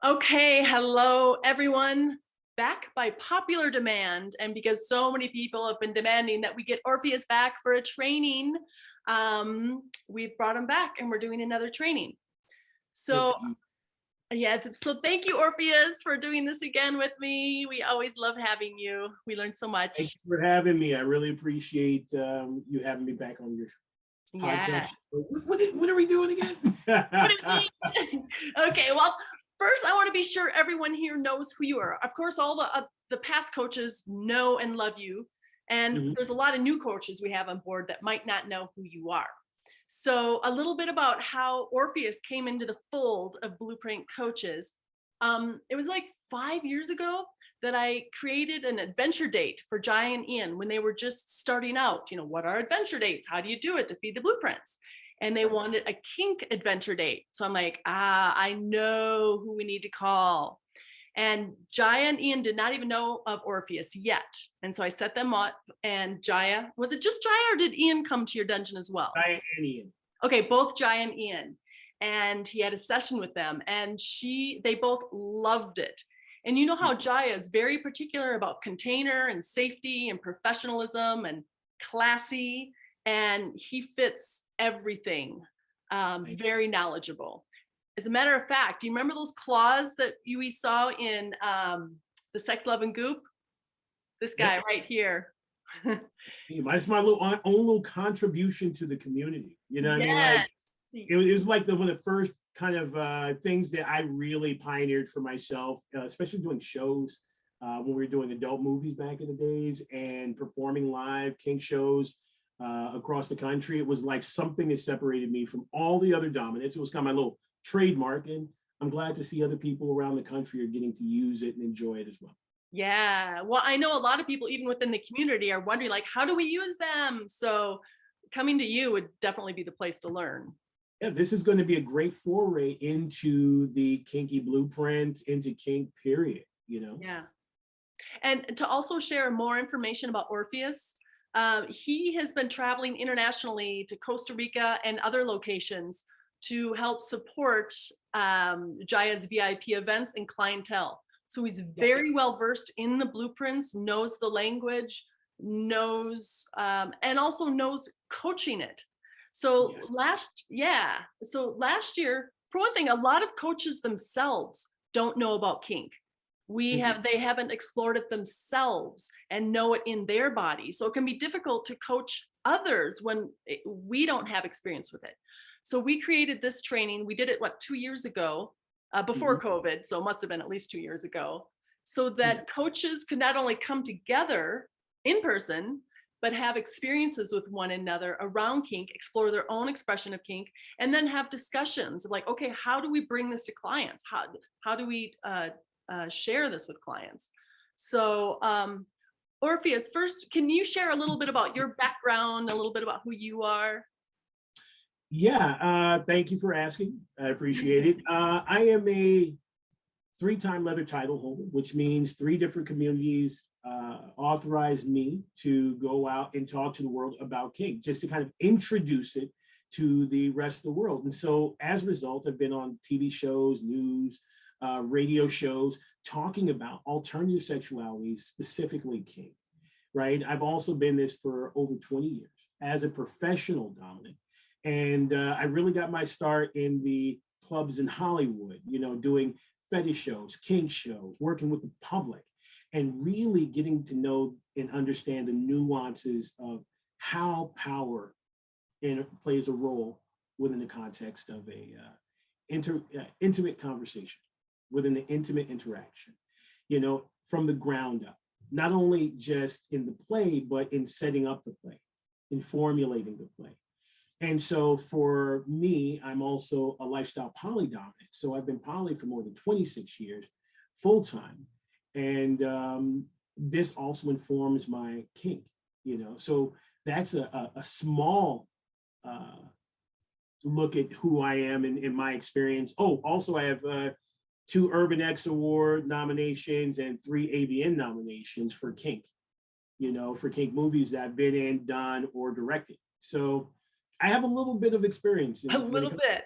Okay, hello everyone. Back by popular demand, and because so many people have been demanding that we get Orpheus back for a training, we've brought him back and we're doing another training. So Thank you. yeah, so thank you, Orpheus, for doing this again with me. We always love having you. We learned so Thank much. you for having me. I really appreciate you having me back on your Yeah. podcast. What are we doing again? What do you mean? Okay, well, first I want to be sure everyone here knows who you are. Of course, all the past coaches know and love you, and Mhm. there's a lot of new coaches we have on board that might not know who you are. So a little bit about how Orpheus came into the fold of Blueprint Coaches. It was like 5 years ago that I created an adventure date for Jai and Ian when they were just starting out. You know, what are adventure dates? How do you do it to feed the blueprints? And they Right. wanted a kink adventure date. So I'm like, I know who we need to call. And Jaya and Ian did not even know of Orpheus yet. And so I set them up, and Jaya, was it just Jaya or did Ian come to your dungeon as well? Diane. Okay, both Jaya and Ian. And he had a session with them, and they both loved it. And you know how Jaya is very particular about container and safety and professionalism and classy, and he fits everything. Very knowledgeable. As a matter of fact, do you remember those claws that we saw in the Sex, Love, and Goop? This Yep. guy right here. It's my own little contribution to the community. You know what I mean? Like Yes. it was like one of the first kind of things that I really pioneered for myself, especially doing shows when we were doing adult movies back in the days and performing live kink shows across the country. It was like something that separated me from all the other dominants. It was kind of my little trademark, and I'm glad to see other people around the country are getting to use it and enjoy it as well. Yeah. Well, I know a lot of people, even within the community, are wondering, like, how do we use them? So coming to you would definitely be the place to learn. Yeah, this is going to be a great foray into the kinky blueprint, into kink, period, you know? Yeah. And to also share more information about Orpheus, he has been traveling internationally to Costa Rica and other locations to help support Jaya's VIP events and clientele. So he's Yeah. very well versed in the blueprints, knows the language, knows, and also knows coaching it. So Yes. last year, for one thing, a lot of coaches themselves don't know about kink. They haven't explored it themselves and know it in their body. So it can be difficult to coach others when we don't have experience with it. So we created this training. We did it 2 years ago, before COVID. So it must have been at least 2 years ago, so that coaches could not only come together in person, but have experiences with one another around kink, explore their own expression of kink, and then have discussions of like, okay, how do we bring this to clients? How do we share this with clients? So Orpheus, first, can you share a little bit about your background, a little bit about who you are? Yeah, thank you for asking. I appreciate it. I am a three-time leather title holder, which means three different communities authorized me to go out and talk to the world about kink, just to kind of introduce it to the rest of the world. And so as a result, I've been on TV shows, news, radio shows, talking about alternative sexualities, specifically kink, right? I've also been this for over 20 years as a professional dominant. And I really got my start in the clubs in Hollywood, you know, doing fetish shows, kink shows, working with the public, and really getting to know and understand the nuances of how power plays a role within the context of a intimate conversation, within the intimate interaction, you know, from the ground up, not only just in the play, but in setting up the play, in formulating the play. And so for me, I'm also a lifestyle poly dominant. So I've been poly for more than 26 years, full time. And this also informs my kink, you know. So that's a small look at who I am in my experience. Oh, also I have 2 Urban X Award nominations and 3 AVN nominations for kink, you know, for kink movies that I've been in, done, or directed. So I have a little bit of experience. A little bit.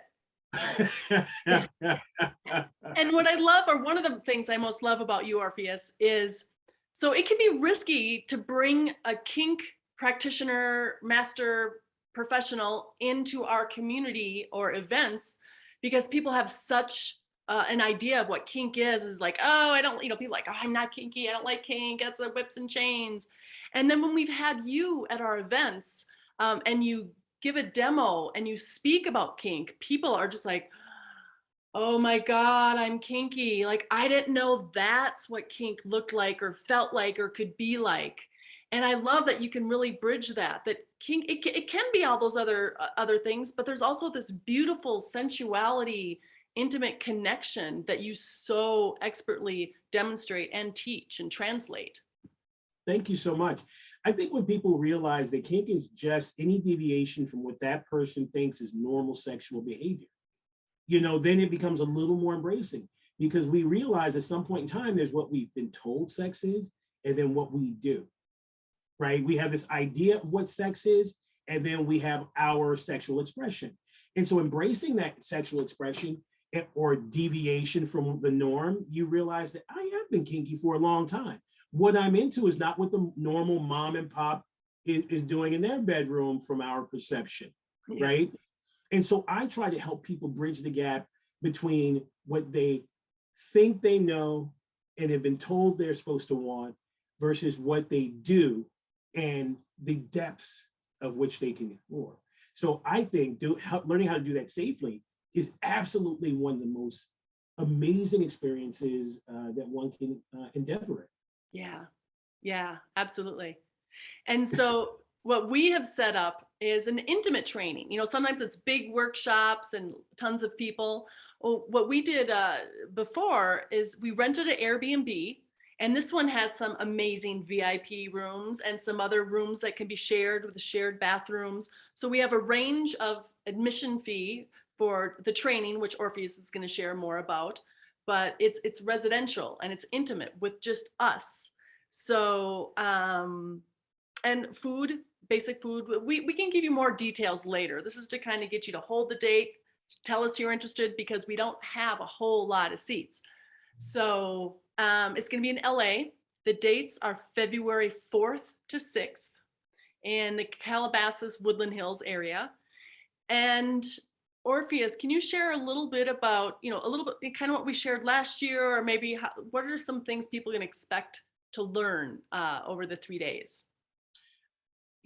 And what I love, or one of the things I most love about you, Orpheus, is so it can be risky to bring a kink practitioner, master professional into our community or events because people have such an idea of what kink is like, oh, I don't, people like, oh, I'm not kinky. I don't like kink. That's a whips and chains. And then when we've had you at our events and you give a demo and you speak about kink, people are just like, oh my God, I'm kinky. Like, I didn't know that's what kink looked like or felt like or could be like. And I love that you can really bridge that kink, it can be all those other things, but there's also this beautiful sensuality, intimate connection that you so expertly demonstrate and teach and translate. Thank you so much. I think when people realize that kink is just any deviation from what that person thinks is normal sexual behavior, then it becomes a little more embracing because we realize at some point in time, there's what we've been told sex is, and then what we do, right? We have this idea of what sex is, and then we have our sexual expression. And so embracing that sexual expression or deviation from the norm, you realize that I have been kinky for a long time. What I'm into is not what the normal mom and pop is doing in their bedroom from our perception, Yeah. right? And so I try to help people bridge the gap between what they think they know and have been told they're supposed to want versus what they do and the depths of which they can explore. So I think learning how to do that safely is absolutely one of the most amazing experiences that one can endeavor in. Yeah, absolutely. And so what we have set up is an intimate training. Sometimes it's big workshops and tons of people. Well, what we did before is we rented an Airbnb, and this one has some amazing VIP rooms and some other rooms that can be shared with shared bathrooms. So we have a range of admission fee for the training, which Orpheus is going to share more about, but it's residential and it's intimate with just us. So, and food, basic food, we can give you more details later. This is to kind of get you to hold the date, tell us you're interested because we don't have a whole lot of seats. So it's going to be in LA. The dates are February 4th to 6th in the Calabasas, Woodland Hills area. And Orpheus, can you share a little bit about, a little bit kind of what we shared last year, or maybe what are some things people can expect to learn over the 3 days?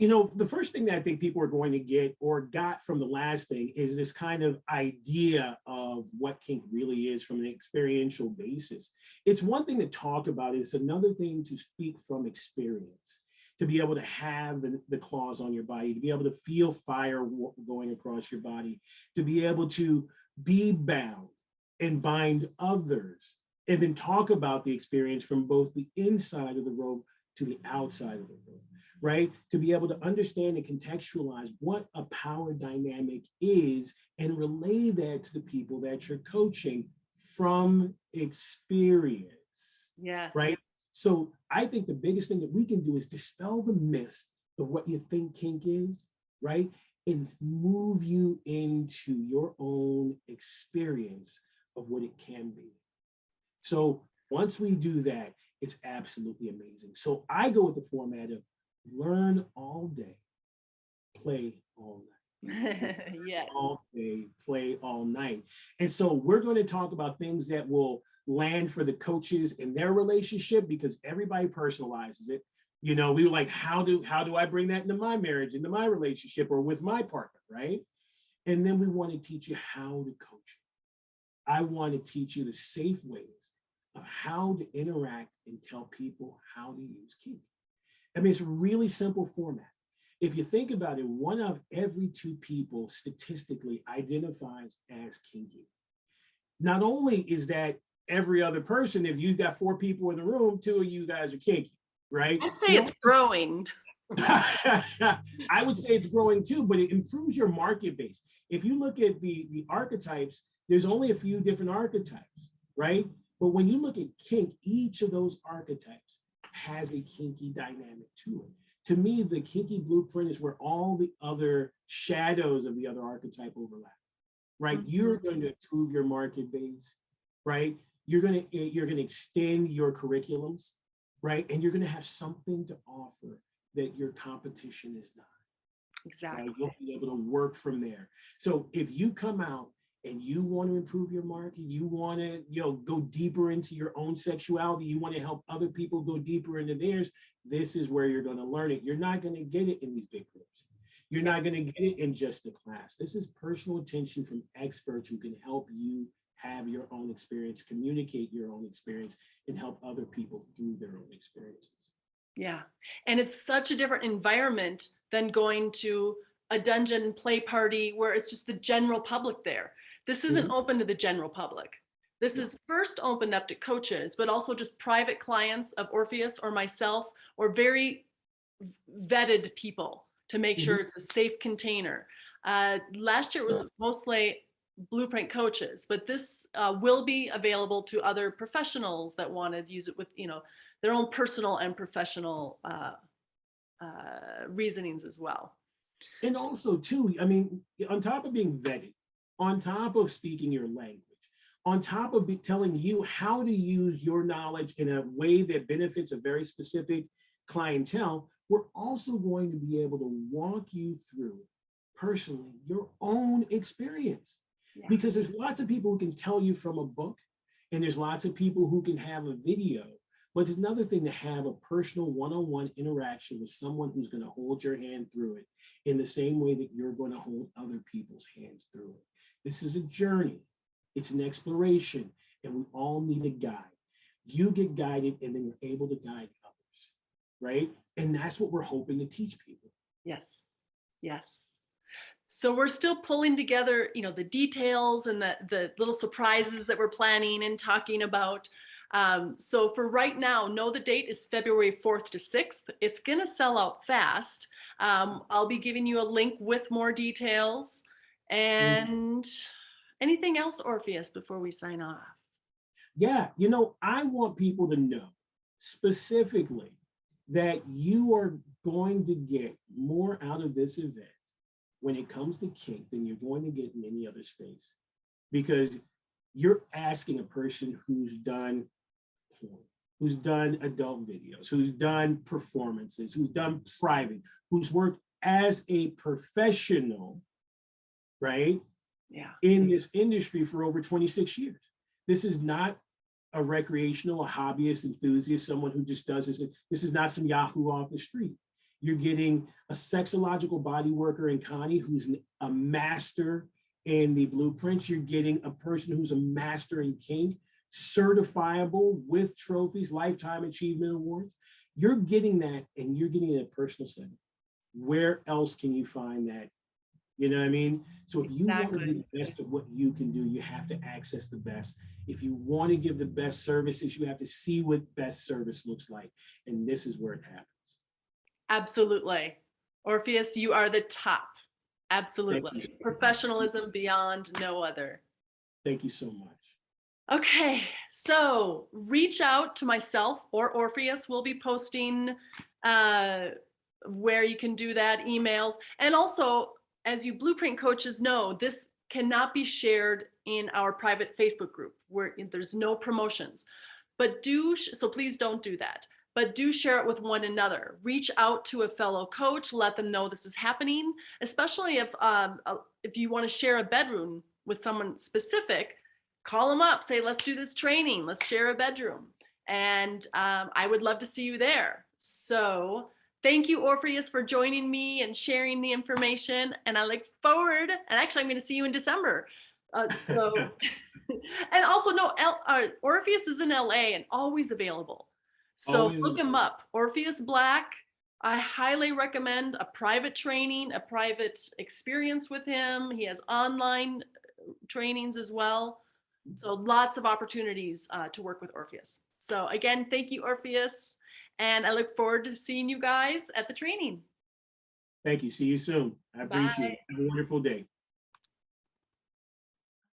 The first thing that I think people are going to get or got from the last thing is this kind of idea of what kink really is from an experiential basis. It's one thing to talk about it. It's another thing to speak from experience, to be able to have the claws on your body, to be able to feel fire going across your body, to be able to be bound and bind others, and then talk about the experience from both the inside of the rope to the outside of the rope. Right? To be able to understand and contextualize what a power dynamic is and relay that to the people that you're coaching from experience. Yes. Right? So I think the biggest thing that we can do is dispel the myths of what you think kink is, right? And move you into your own experience of what it can be. So once we do that, it's absolutely amazing. So I go with the format of learn all day, play all night. Yes. All day, play all night. And so we're going to talk about things that will land for the coaches in their relationship because everybody personalizes it. We were like, how do I bring that into my marriage, into my relationship, or with my partner, right? And then we want to teach you how to coach it. I want to teach you the safe ways of how to interact and tell people how to use kink. I mean, it's a really simple format. If you think about it, 1 out of every 2 people statistically identifies as kinky. Not only is that every other person, if you've got 4 people in the room, 2 of you guys are kinky, right? I'd say it's growing. I would say it's growing too, but it improves your market base. If you look at the archetypes, there's only a few different archetypes, right? But when you look at kink, each of those archetypes has a kinky dynamic to it. To me, the kinky blueprint is where all the other shadows of the other archetype overlap. right? You're going to improve your market base, right? You're going to extend your curriculums, right? And you're going to have something to offer that your competition is not. Exactly. Right? You'll be able to work from there. So if you come out and you want to improve your market, you want to, go deeper into your own sexuality, you want to help other people go deeper into theirs, this is where you're going to learn it. You're not going to get it in these big groups. You're not going to get it in just a class. This is personal attention from experts who can help you have your own experience, communicate your own experience, and help other people through their own experiences. Yeah. And it's such a different environment than going to a dungeon play party where it's just the general public there. This isn't open to the general public. This is first opened up to coaches, but also just private clients of Orpheus or myself, or very vetted people to make sure it's a safe container. Last year it was mostly Blueprint Coaches, but this will be available to other professionals that want to use it with, their own personal and professional reasonings as well. And also too, I mean, on top of being vetted, on top of speaking your language, on top of telling you how to use your knowledge in a way that benefits a very specific clientele, we're also going to be able to walk you through personally your own experience. Because there's lots of people who can tell you from a book, and there's lots of people who can have a video, but it's another thing to have a personal one-on-one interaction with someone who's going to hold your hand through it in the same way that you're going to hold other people's hands through it. This is a journey. It's an exploration, and we all need a guide. You get guided, and then you're able to guide others, right? And that's what we're hoping to teach people. Yes, yes. So we're still pulling together, the details and the little surprises that we're planning and talking about. So for right now, know the date is February 4th to 6th. It's going to sell out fast. I'll be giving you a link with more details. And anything else, Orpheus, before we sign off? Yeah, I want people to know specifically that you are going to get more out of this event when it comes to kink than you're going to get in any other space, because you're asking a person who's done porn, who's done adult videos, who's done performances, who's done private, who's worked as a professional, right? Yeah. In this industry for over 26 years. This is not a recreational, a hobbyist, enthusiast, someone who just does this. This is not some Yahoo off the street. You're getting a sexological body worker in Connie, who's a master in the blueprints. You're getting a person who's a master in kink, certifiable with trophies, lifetime achievement awards. You're getting that, and you're getting it in a personal setting. Where else can you find that? You know what I mean? So if you want to be the best of what you can do, you have to access the best. If you want to give the best services, you have to see what best service looks like. And this is where it happens. Absolutely. Orpheus, you are the top. Absolutely. Professionalism beyond no other. Thank you so much. Okay, so reach out to myself or Orpheus. We'll be posting where you can do that, emails. And also, as you Blueprint coaches know, this cannot be shared in our private Facebook group where there's no promotions. But so please don't do that. But do share it with one another. Reach out to a fellow coach, let them know this is happening, especially if you want to share a bedroom with someone specific, call them up, say, let's do this training, let's share a bedroom. And I would love to see you there. So thank you, Orpheus, for joining me and sharing the information. And I look forward, and actually I'm going to see you in December. And also, no, Orpheus is in LA and always available. So look him up, Orpheus Black. I highly recommend a private training, a private experience with him. He has online trainings as well. So lots of opportunities to work with Orpheus. So again, thank you, Orpheus. And I look forward to seeing you guys at the training. Thank you. See you soon. I appreciate it. Have a wonderful day.